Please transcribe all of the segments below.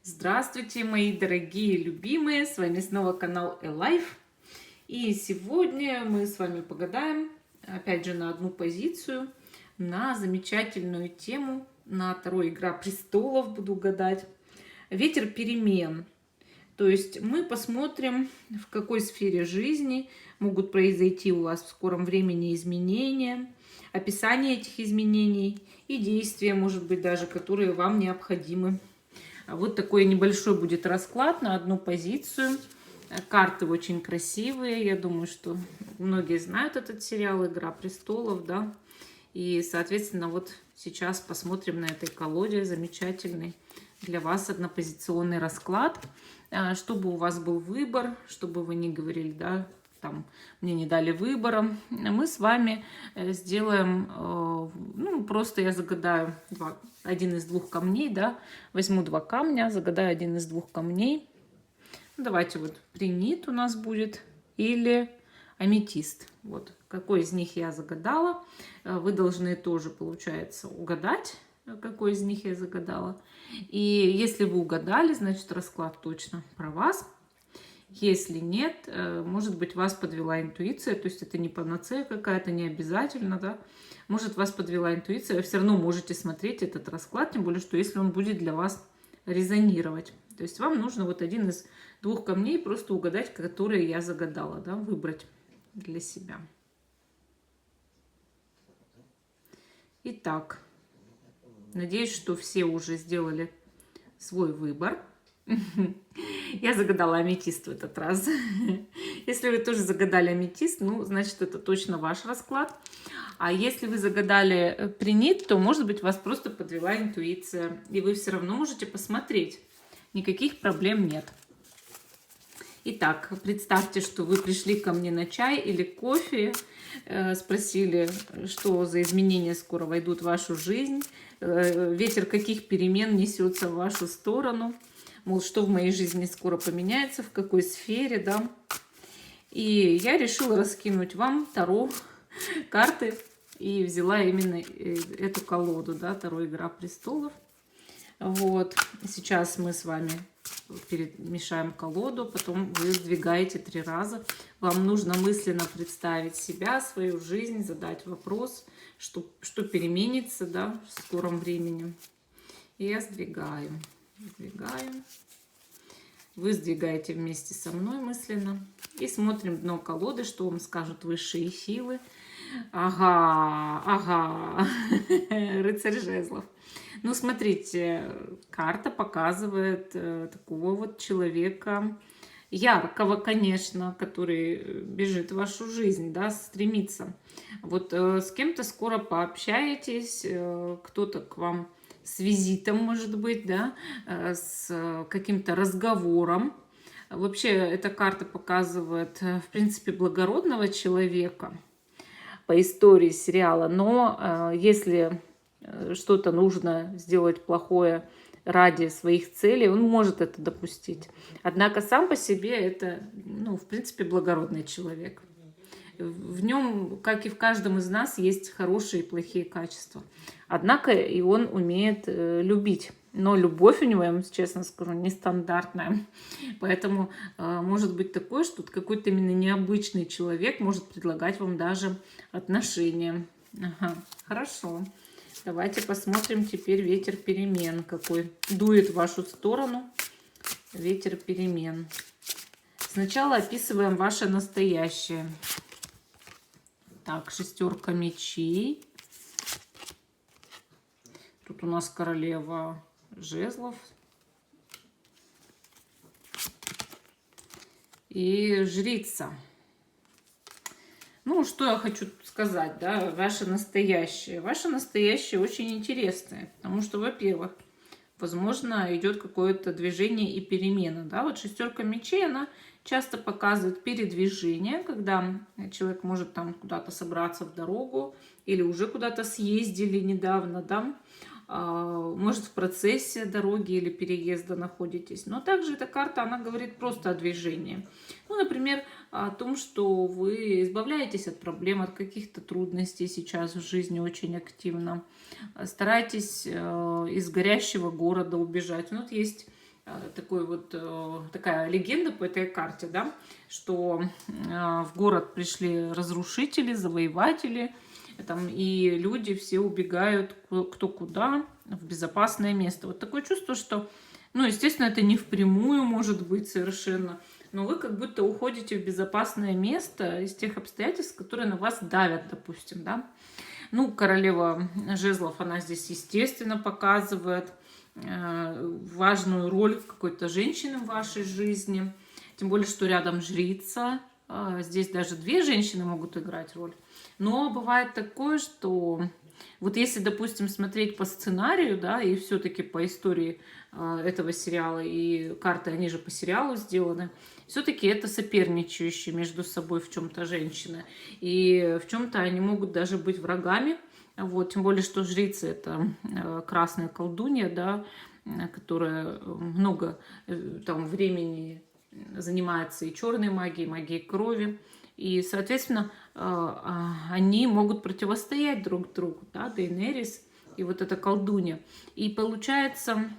Здравствуйте, мои дорогие любимые! С вами снова канал Alive. И сегодня мы с вами погадаем, опять же, на одну позицию, на замечательную тему, на Таро «Игра престолов» буду гадать. Ветер перемен. То есть мы посмотрим, в какой сфере жизни могут произойти у вас в скором времени изменения, описание этих изменений и действия, может быть, даже, которые вам необходимы. Вот такой небольшой будет расклад на одну позицию. Карты очень красивые. Я думаю, что многие знают этот сериал «Игра престолов», да. И, соответственно, вот сейчас посмотрим на этой колоде замечательный для вас однопозиционный расклад, чтобы у вас был выбор, чтобы вы не говорили, да, там, мне не дали выбора. Мы с вами сделаем, ну, просто я загадаю один из двух камней, да, возьму два камня, загадаю один из двух камней. Давайте вот принит у нас будет или аметист. Вот какой из них я загадала. Вы должны тоже, получается, угадать, какой из них я загадала. И если вы угадали, значит расклад точно про вас. Если нет, может быть, вас подвела интуиция, то есть это не панацея какая-то, не обязательно, да. Может, вас подвела интуиция, вы все равно можете смотреть этот расклад, тем более, что если он будет для вас резонировать. То есть вам нужно вот один из двух камней просто угадать, которые я загадала, да, выбрать для себя. Итак, надеюсь, что все уже сделали свой выбор. Я загадала аметист в этот раз. Если вы тоже загадали аметист, ну, значит, это точно ваш расклад. А если вы загадали принит, то, может быть, вас просто подвела интуиция. И вы все равно можете посмотреть. Никаких проблем нет. Итак, представьте, что вы пришли ко мне на чай или кофе, спросили, что за изменения скоро войдут в вашу жизнь, ветер каких перемен несется в вашу сторону, мол, что в моей жизни скоро поменяется, в какой сфере, да. И я решила раскинуть вам Таро карты и взяла именно эту колоду, да, Таро «Игра престолов». Вот, сейчас мы с вами перемешаем колоду, потом вы сдвигаете 3 раза. Вам нужно мысленно представить себя, свою жизнь, задать вопрос, что переменится, да, в скором времени. И я сдвигаю. Вы сдвигаете вместе со мной мысленно. И смотрим дно колоды, что вам скажут высшие силы. Ага, рыцарь жезлов. Ну, смотрите, карта показывает такого вот человека, яркого, конечно, который бежит в вашу жизнь, да, стремится. Вот с кем-то скоро пообщаетесь, кто-то к вам с визитом, может быть, да, с каким-то разговором. Вообще, эта карта показывает, в принципе, благородного человека по истории сериала, но если что-то нужно сделать плохое ради своих целей, он может это допустить. Однако сам по себе это, ну, в принципе, благородный человек. В нем, как и в каждом из нас, есть хорошие и плохие качества. Однако и он умеет любить. Но любовь у него, я вам честно скажу, нестандартная. Поэтому может быть такое, что какой-то именно необычный человек может предлагать вам даже отношения. Ага, хорошо. Давайте посмотрим теперь ветер перемен, какой дует в вашу сторону. Ветер перемен. Сначала описываем ваше настоящее. Так, 6 мечей. Тут у нас королева жезлов. И жрица. Ну, что я хочу сказать, да, ваше настоящее. Ваше настоящее очень интересное, потому что, во-первых, возможно, идет какое-то движение и перемена, да. Вот 6 мечей, она часто показывает передвижение, когда человек может там куда-то собраться в дорогу или уже куда-то съездили недавно, да. Может, в процессе дороги или переезда находитесь. Но также эта карта, она говорит просто о движении. Ну, например, о том, что вы избавляетесь от проблем, от каких-то трудностей сейчас в жизни очень активно. Старайтесь из горящего города убежать. Вот есть такая легенда по этой карте, да, что в город пришли разрушители, завоеватели, там, и люди все убегают кто куда, в безопасное место. Вот такое чувство, что, ну, естественно, это не впрямую может быть совершенно, но вы как будто уходите в безопасное место из тех обстоятельств, которые на вас давят, допустим, да. Ну, королева жезлов, она здесь, естественно, показывает важную роль какой-то женщины в вашей жизни. Тем более, что рядом жрица. Здесь даже две женщины могут играть роль. Но бывает такое, что вот если, допустим, смотреть по сценарию, да, и все-таки по истории этого сериала, и карты, они же по сериалу сделаны, все-таки это соперничающие между собой в чем-то женщины. И в чем-то они могут даже быть врагами. Вот, тем более, что жрица — это красная колдунья, да, которая много там времени занимается и черной магией, магией крови. И, соответственно, они могут противостоять друг другу, да, Дейенерис и вот эта колдунья. И получается,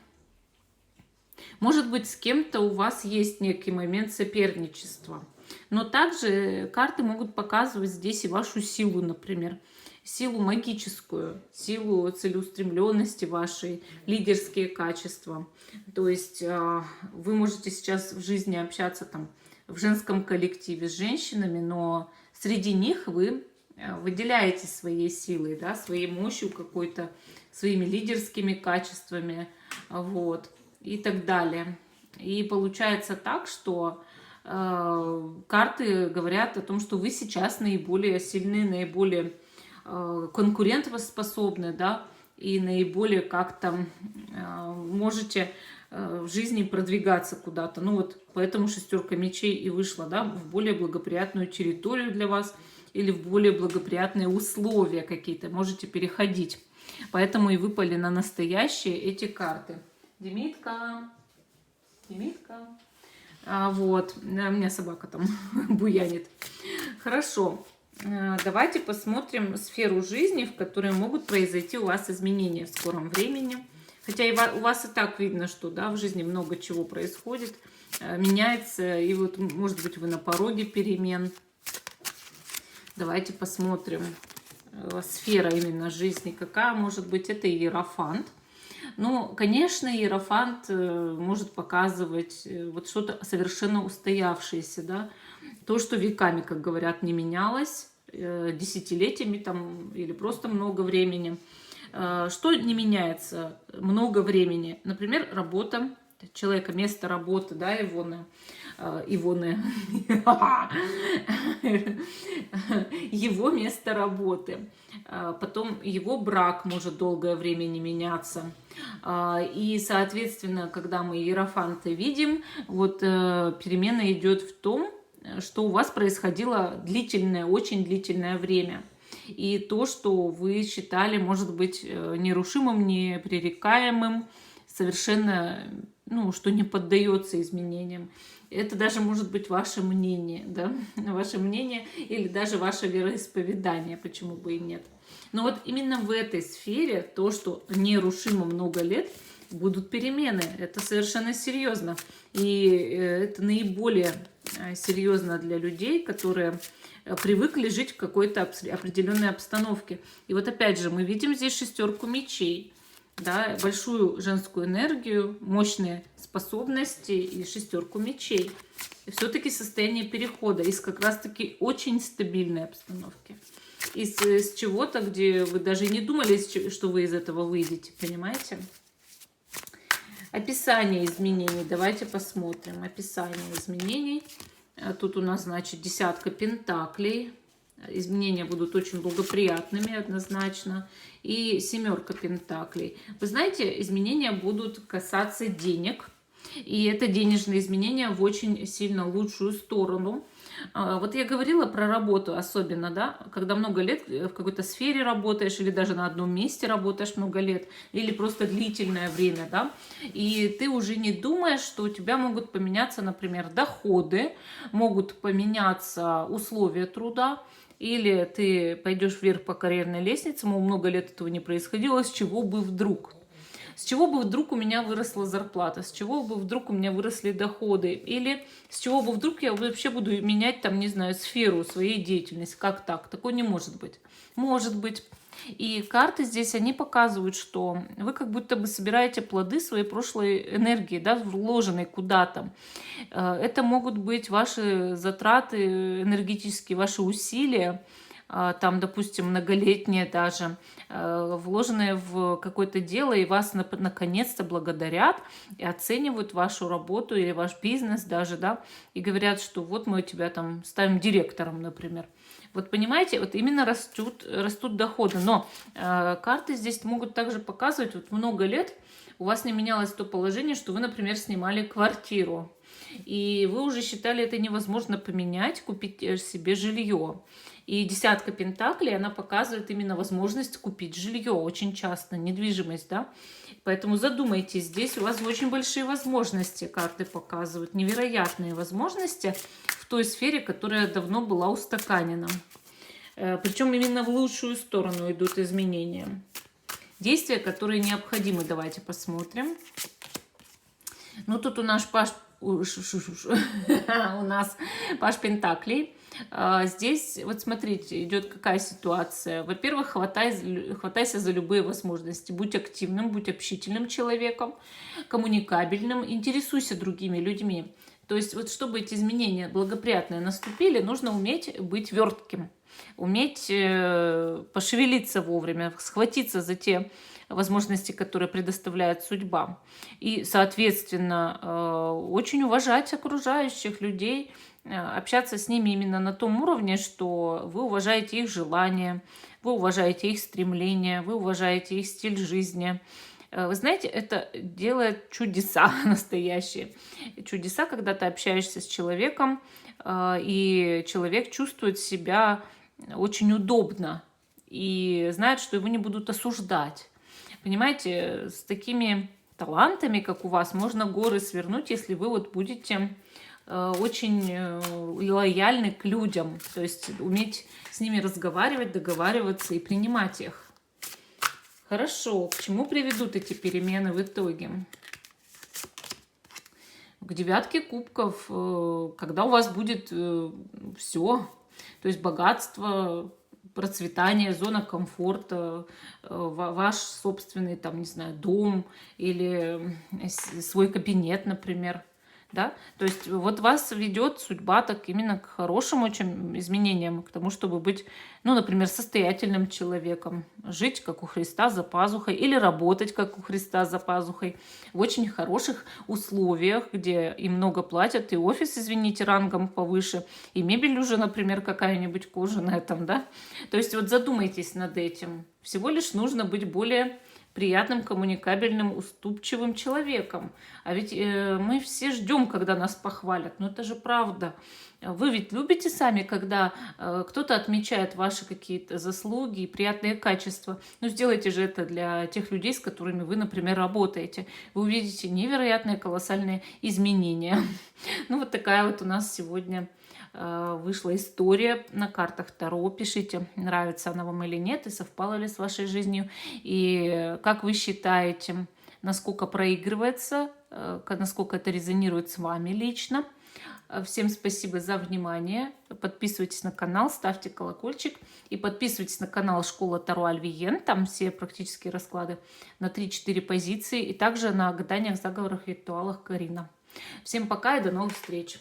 может быть, с кем-то у вас есть некий момент соперничества. Но также карты могут показывать здесь и вашу силу, например. Силу магическую, силу целеустремленности вашей, лидерские качества. То есть вы можете сейчас в жизни общаться там в женском коллективе с женщинами, но среди них вы выделяете своей силой, да, своей мощью какой-то, своими лидерскими качествами, вот, и так далее. И получается так, что карты говорят о том, что вы сейчас наиболее сильны, наиболее конкурентоспособны, да, и наиболее как-то можете в жизни продвигаться куда-то. Ну вот поэтому шестерка мечей и вышла, да, в более благоприятную территорию для вас или в более благоприятные условия какие-то. Можете переходить. Поэтому и выпали на настоящие эти карты. Демитка. Вот. У меня собака там буянит. Хорошо. Давайте посмотрим сферу жизни, в которой могут произойти у вас изменения в скором времени. Хотя и у вас и так видно, что, да, в жизни много чего происходит, меняется, и вот, может быть, вы на пороге перемен. Давайте посмотрим сфера именно жизни, какая может быть. Это Иерофант. Ну, конечно, Иерофант может показывать вот что-то совершенно устоявшееся, да, то, что веками, как говорят, не менялось, десятилетиями там или просто много времени. Что не меняется много времени? Например, работа человека, место работы, да, его место работы. Потом его брак может долгое время не меняться. И, соответственно, когда мы иерофанта видим, вот перемена идет в том, что у вас происходило длительное, очень длительное время. И то, что вы считали, может быть, нерушимым, непререкаемым, совершенно, ну, что не поддается изменениям. Это даже может быть ваше мнение, да, ваше мнение или даже ваше вероисповедание, почему бы и нет. Но вот именно в этой сфере, то, что нерушимо много лет, будут перемены. Это совершенно серьезно. И это наиболее серьезно для людей, которые привыкли жить в какой-то определенной обстановке. И вот опять же, мы видим здесь шестерку мечей. Да, большую женскую энергию, мощные способности и шестерку мечей. И все-таки состояние перехода из как раз-таки очень стабильной обстановки. Из чего-то, где вы даже не думали, что вы из этого выйдете, понимаете? Описание изменений. Давайте посмотрим. Описание изменений. Тут у нас, значит, десятка пентаклей. Изменения будут очень благоприятными однозначно. И семерка пентаклей. Вы знаете, изменения будут касаться денег. И это денежные изменения в очень сильно лучшую сторону. Вот я говорила про работу особенно, да, когда много лет в какой-то сфере работаешь или даже на одном месте работаешь много лет, или просто длительное время, да, и ты уже не думаешь, что у тебя могут поменяться, например, доходы, могут поменяться условия труда, или ты пойдешь вверх по карьерной лестнице, мол, много лет этого не происходило, с чего бы вдруг. С чего бы вдруг у меня выросла зарплата, с чего бы вдруг у меня выросли доходы, или с чего бы вдруг я вообще буду менять, там, не знаю, сферу своей деятельности. Как так? Такое не может быть. Может быть. И карты здесь, они показывают, что вы как будто бы собираете плоды своей прошлой энергии, да, вложенной куда-то. Это могут быть ваши затраты энергетические, ваши усилия, там, допустим, многолетние даже, вложенные в какое-то дело, и вас наконец-то благодарят и оценивают вашу работу или ваш бизнес даже, да, и говорят, что вот мы тебя там ставим директором, например. Вот понимаете, вот именно растут доходы. Но карты здесь могут также показывать, вот много лет у вас не менялось то положение, что вы, например, снимали квартиру. И вы уже считали это невозможно поменять, купить себе жилье. И десятка пентаклей, она показывает именно возможность купить жилье очень часто, недвижимость, да. Поэтому задумайтесь, здесь у вас очень большие возможности, карты показывают, невероятные возможности в той сфере, которая давно была устаканена. Причем именно в лучшую сторону идут изменения. Действия, которые необходимы, давайте посмотрим. Ну, тут у нас у нас Паш Пентаклей. Здесь, вот смотрите, идет какая ситуация. Во-первых, хватайся за любые возможности. Будь активным, будь общительным человеком, коммуникабельным, интересуйся другими людьми. То есть, вот чтобы эти изменения благоприятные наступили, нужно уметь быть вертким, уметь пошевелиться вовремя, схватиться за те возможности, которые предоставляет судьба. И, соответственно, очень уважать окружающих людей, общаться с ними именно на том уровне, что вы уважаете их желания, вы уважаете их стремления, вы уважаете их стиль жизни. Вы знаете, это делает чудеса настоящие. Чудеса, когда ты общаешься с человеком, и человек чувствует себя очень удобно и знает, что его не будут осуждать. Понимаете, с такими талантами, как у вас, можно горы свернуть, если вы вот будете очень лояльны к людям, то есть уметь с ними разговаривать, договариваться и принимать их. Хорошо, к чему приведут эти перемены в итоге? К девятке кубков, когда у вас будет все, то есть богатство, процветание, зона комфорта, ваш собственный, там, не знаю, дом или свой кабинет, например. Да? То есть вот вас ведет судьба так именно к хорошим очень изменениям, к тому, чтобы быть, ну, например, состоятельным человеком, жить, как у Христа, за пазухой, или работать, как у Христа, за пазухой, в очень хороших условиях, где и много платят, и офис, извините, рангом повыше, и мебель уже, например, какая-нибудь кожаная там, да. То есть вот задумайтесь над этим. Всего лишь нужно быть более приятным, коммуникабельным, уступчивым человеком. А ведь мы все ждем, когда нас похвалят. Но это же правда. Вы ведь любите сами, когда кто-то отмечает ваши какие-то заслуги и приятные качества. Ну, сделайте же это для тех людей, с которыми вы, например, работаете. Вы увидите невероятные, колоссальные изменения. Ну, вот такая вот у нас сегодня вышла история на картах Таро. Пишите, нравится она вам или нет, и совпала ли с вашей жизнью. И как вы считаете, насколько проигрывается, насколько это резонирует с вами лично. Всем спасибо за внимание. Подписывайтесь на канал, ставьте колокольчик. И подписывайтесь на канал Школа Таро Альвиен. Там все практические расклады на 3-4 позиции. И также на гаданиях, заговорах, ритуалах Карина. Всем пока и до новых встреч.